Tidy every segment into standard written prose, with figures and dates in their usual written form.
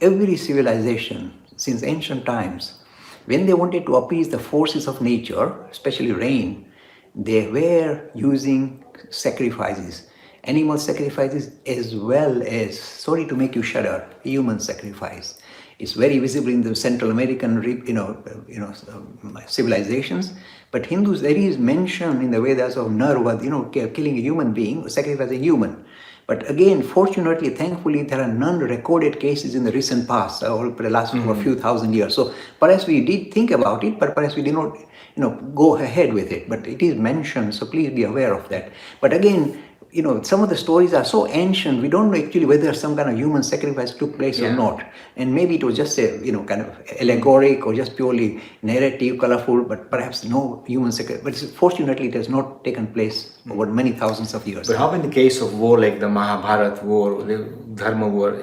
every civilization since ancient times, when they wanted to appease the forces of nature, especially rain, they were using sacrifices, animal sacrifices as well as, sorry to make you shudder, human sacrifice. It's very visible in the Central American, civilizations. But Hindus, there is mention in the Vedas of Narvad, killing a human being, sacrificing a human. But again, fortunately, thankfully, there are none recorded cases in the recent past, or the last for a few thousand years. So perhaps we did think about it, but perhaps we did not, go ahead with it. But it is mentioned, so please be aware of that. But again, some of the stories are so ancient, we don't know actually whether some kind of human sacrifice took place or not. And maybe it was just a, kind of allegoric or just purely narrative, colorful, but perhaps no human sacrifice. But fortunately, it has not taken place over many thousands of years. But how in the case of war like the Mahabharata war, the Dharma war,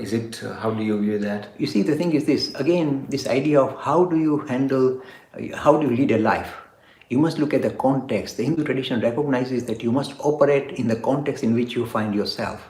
how do you view that? You see, the thing is this, again, this idea of how do you lead a life? You must look at the context. The Hindu tradition recognizes that you must operate in the context in which you find yourself.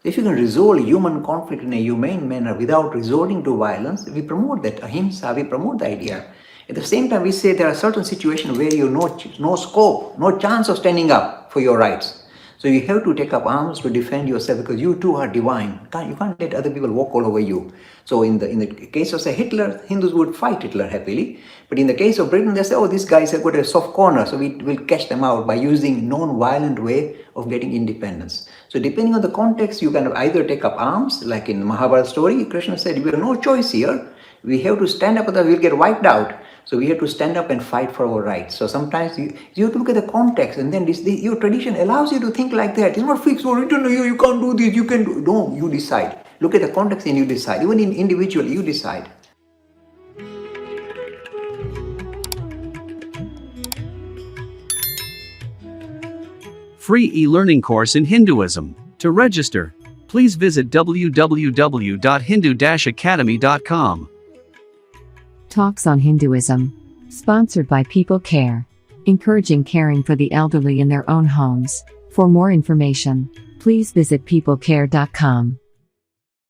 If you can resolve human conflict in a humane manner without resorting to violence, we promote that ahimsa, we promote the idea. At the same time, we say there are certain situations where you have no scope, no chance of standing up for your rights. So you have to take up arms to defend yourself because you too are divine. You can't let other people walk all over you. So in the case of, say, Hitler, Hindus would fight Hitler happily. But in the case of Britain, they say, oh, these guys have got a soft corner, so we will catch them out by using non-violent way of getting independence. So depending on the context, you can either take up arms, like in the Mahabharata story, Krishna said, we have no choice here. We have to stand up or we'll get wiped out. So we have to stand up and fight for our rights. So sometimes you have to look at the context, and then your tradition allows you to think like that. It's not fixed, you can't do this, you can do. No, you decide. Look at the context and you decide. Even in individual, you decide. Free e-learning course in Hinduism. To register, please visit www.hindu-academy.com. Talks on Hinduism. Sponsored by People Care. Encouraging caring for the elderly in their own homes. For more information, please visit peoplecare.com.